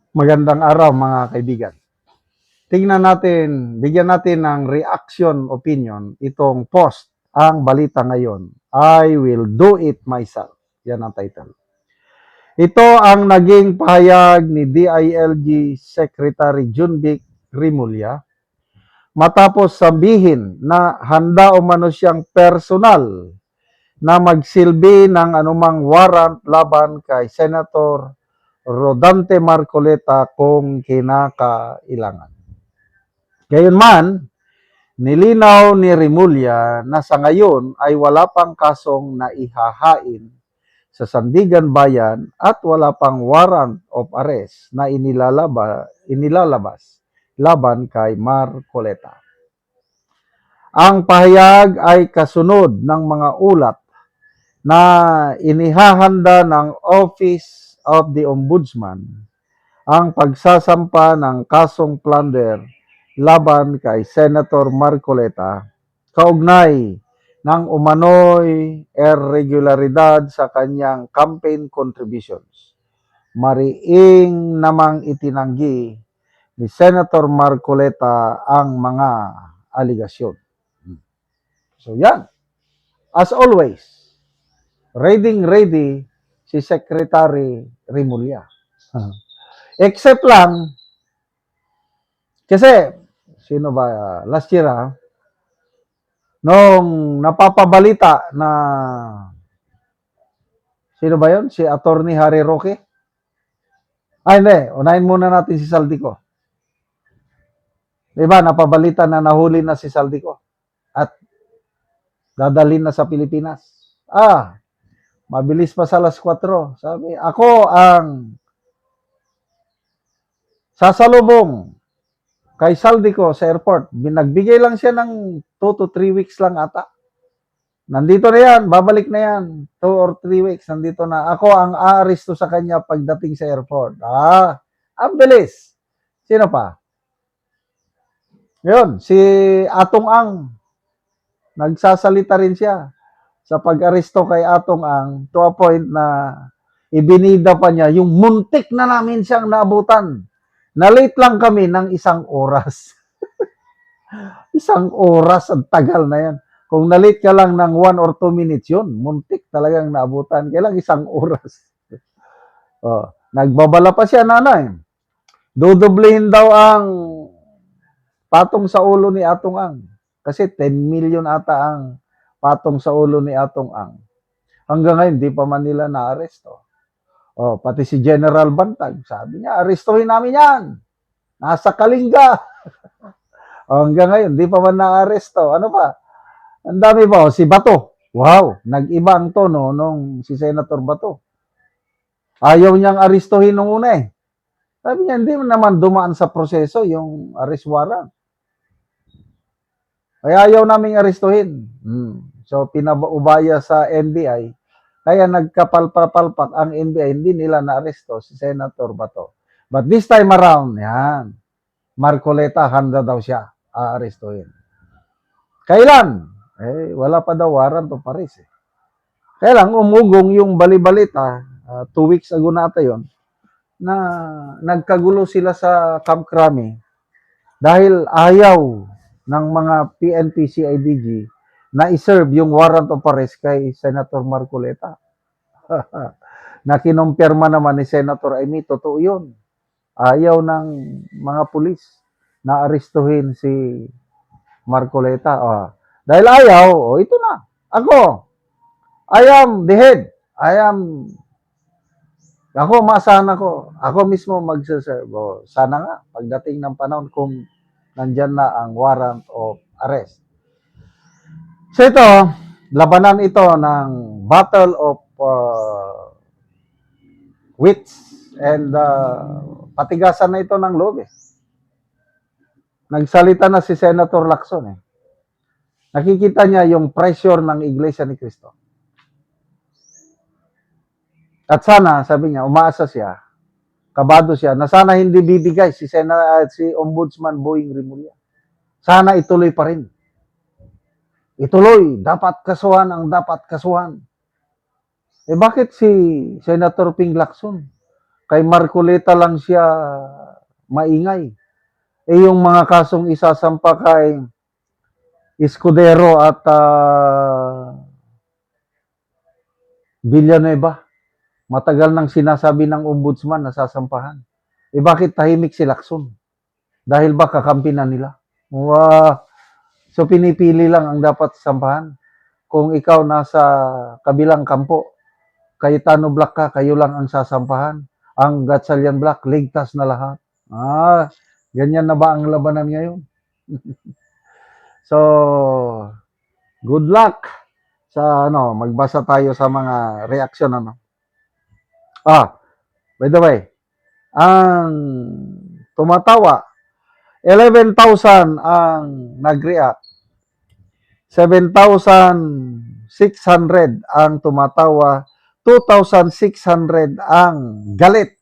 Magandang araw mga kaibigan. Tingnan natin, bigyan natin ng reaction opinion itong post, ang balita ngayon, I will do it myself. Yan ang title. Ito ang naging pahayag ni DILG Secretary Junvic Rimulya matapos sabihin na handa umano siyang personal na magsilbi ng anumang warrant laban kay Senator Rodante Marcoleta kung kinakailangan. Gayunman, nilinaw ni Rimulya na sa ngayon ay wala pang kasong naihahain sa Sandigan Bayan at wala pang warrant of arrest na inilalabas laban kay Marcoleta. Ang pahayag ay kasunod ng mga ulat na inihahanda ng Office of the Ombudsman ang pagsasampa ng kasong plunder laban kay Senator Marcoleta kaugnay ng umano'y irregularidad sa kanyang campaign contributions. Mariing namang itinanggi ni Senator Marcoleta ang mga aligasyon. So yan, as always, ready si Secretary Rimulya. Except lang, kasi, sino ba, last year nung napapabalita na, sino ba yun? Si Attorney Harry Roque? Hindi, unahin muna natin si Saldico. Diba, napabalita na nahuli na si Saldico at dadalhin na sa Pilipinas. Mabilis pa sa alas 4. Sabi, ako ang sasalubong kay Saldico sa airport. Nagbigay lang siya ng 2 to 3 weeks lang ata. Nandito na yan, babalik na yan. 2 or 3 weeks, nandito na. Ako ang aaresto sa kanya pagdating sa airport. Ang bilis. Sino pa? Yun, si Atong Ang. Nagsasalita rin siya sa pag-aresto kay Atong Ang to a point na ibinida pa niya yung muntik na namin siyang naabutan. Na-late lang kami ng 1 oras. 1 oras, ang tagal na yan. Kung na-late ka lang ng 1 or 2 minutes yun, muntik talagang naabutan. Kailang 1 oras. Nagbabala pa siya, nanay. Dudublehin daw ang patong sa ulo ni Atong Ang. Kasi 10 million ata ang patong sa ulo ni Atong Ang. Hanggang ngayon, di pa man nila na-aresto. Pati si General Bantag, sabi niya, arestuhin namin yan. Nasa Kalinga. Hanggang ngayon, di pa man na-aresto. Ano pa? Ang dami pa. Si Bato. Wow, nag-iba ang tono nung si Senator Bato. Ayaw niyang arestuhin nung una eh. Sabi niya, hindi naman dumaan sa proseso yung arrest warrant. Kaya ayaw naming arestuhin. So, pinaubaya sa NBI. Kaya nagkapalpalpak ang NBI, hindi nila na-aresto si Senator Bato. But this time around, yan, Marcoleta, handa daw siya aarestuhin. Kailan? Wala pa daw warrant of arrest eh. Kaya lang, umugong yung balibalita, 2 weeks ago na ata yun, na nagkagulo sila sa Camp Crame dahil ayaw ng mga PNP CIDG na iserve yung warrant of arrest kay Senator Marcoleta. Na kinumpirma naman ni Senator Amy, totoo yun. Ayaw ng mga pulis na arestuhin si Marcoleta. Dahil ayaw, ito na. I am the head. Ako, maasahan ako. Ako mismo magsaserve. Sana nga, pagdating ng panahon, kung nandyan na ang warrant of arrest. So ito, labanan ito ng battle of wits and patigasan na ito ng loob eh. Nagsalita na si Senator Lacson eh. Nakikita niya yung pressure ng Iglesia ni Cristo. At sana, sabi niya, umaasa siya, kabado siya, na sana hindi bibigay si Ombudsman Boying Rimulya. Sana ituloy pa rin. Ituloy, dapat kasuhan ang dapat kasuhan. Bakit si Senator Ping Lacson Kay Marcoleta lang siya maingay. Yung mga kasong isasampa kay Escudero at Villanueva, matagal nang sinasabi ng ombudsman na sasampahan. Bakit tahimik si Lacson? Dahil ba kakampi na nila? Wow. So pinipili lang ang dapat sampahan. Kung ikaw nasa kabilang kampo, Cayetano Black ka, kayo lang ang sasampahan. Ang Gatchalian Black, ligtas na lahat. Ganyan na ba ang labanan ngayon? So, good luck sa magbasa tayo sa mga reaction by the way, ang tumatawa 11,000 ang nag-react. 7,600 ang tumatawa, 2,600 ang galit.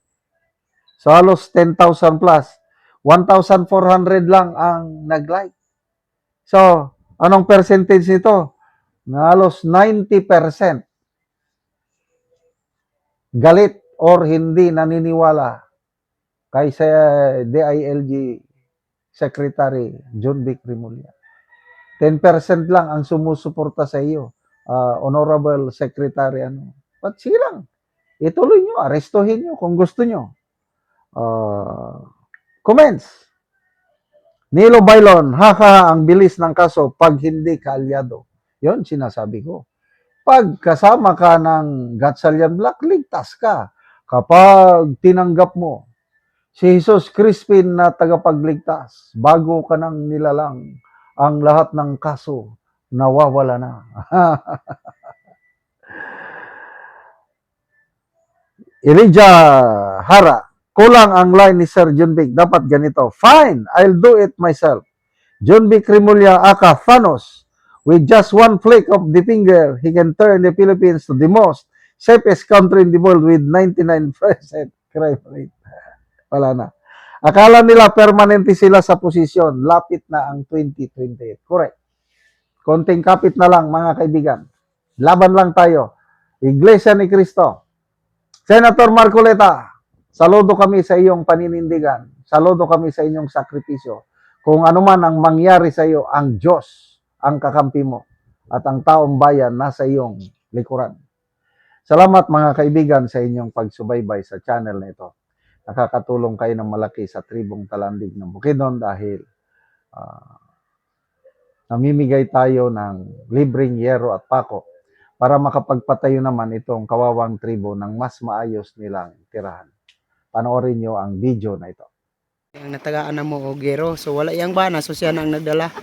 So halos 10,000 plus. 1,400 lang ang nag-like. So, anong percentage nito? Halos 90% galit or hindi naniniwala kay DILG Secretary John Vic Remulla. 10% lang ang sumusuporta sa iyo, Honorable Secretary. But sige lang, ituloy nyo, arestuhin nyo kung gusto nyo. Comments. Nilo Bailon, ang bilis ng kaso pag hindi kaalyado. Yon sinasabi ko. Pag kasama ka ng Gatchalian Black, ligtas ka. Kapag tinanggap mo si Jesus Crispin na tagapagligtas, bago ka nang nilalang, ang lahat ng kaso nawawala na. Elijah Hara, kulang ang line ni Sir John Vic. Dapat ganito. Fine, I'll do it myself. John Vic Remulla aka Thanos. With just one flick of the finger, he can turn the Philippines to the most safest country in the world with 99% crime rate. Wala na. Akala nila permanente sila sa posisyon. Lapit na ang 2028. Correct. Konting kapit na lang, mga kaibigan. Laban lang tayo. Iglesia ni Cristo. Senator Marcoleta, saludo kami sa iyong paninindigan. Saludo kami sa inyong sakripisyo. Kung ano man ang mangyari sa iyo, ang Diyos ang kakampi mo at ang taong bayan nasa iyong likuran. Salamat mga kaibigan sa inyong pagsubaybay sa channel na ito. Nakakatulong kayo ng malaki sa tribong Talandig ng Bukidnon dahil namimigay tayo ng libreng yero at pako para makapagpatayo naman itong kawawang tribo ng mas maayos nilang tirahan. Panoorin nyo ang video na ito. Ang natagaan na mo o gero, so wala yang bana, so siya nang nagdala.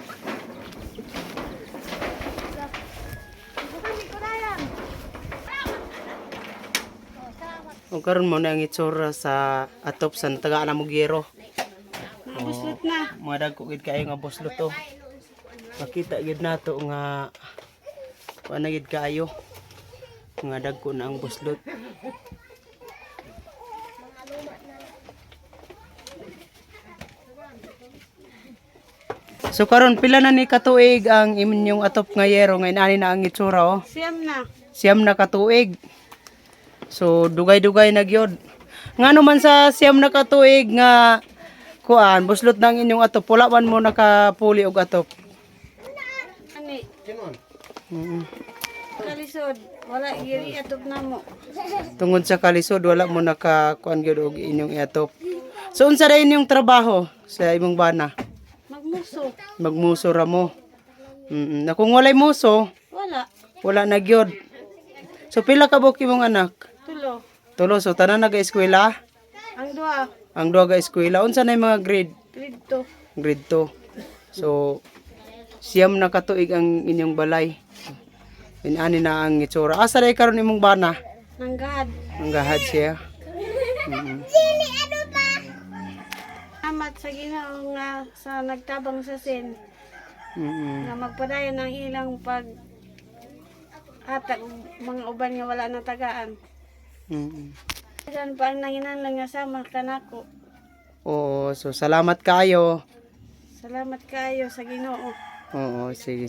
O karon mo na ang itsura sa atop sa natagaan na mo gero. Buslot na. Mga dagko gid kayo nga buslot to. Makita gid nato nga kuan gid kaayo. Nga dagko na ang buslot. So karon pila na ni katuig ang inyong atop nga yero nga inani na ang itsura oh. Siyam na katuig. So dugay-dugay na gyud. Ngano man sa siyam na katuig nga kuan buslot ng inyong atop, wala man mo nakapuli og atop. Ani. Kalisod, wala giri atop namo. Tungod sa kalisod wala mo nakakuan gyud og inyong atop. So unsa ra inyong trabaho sa imong bana? Magmuso. Magmuso ra mo. Na kung walay muso, wala na gyud. So pila ka buok imong anak? Tulo. So tanan naga-eskwela? Ang duha ga eskwela. Unsa na mga grade? Grade 2. So siyam na katuig ang inyong balay. Inani na ang itsura. Asa day karon imong bana? Nanggahad siya. Amat sa Ginoo nga sa nagtabang sa sin. Nga magpadayon ng ilang pag atag mga uban nga wala na tagaan. Diyan pa ang nanginahanglan nga sama kanako. Oo, so salamat kayo. Salamat kayo sa Ginoo. Oo, sige.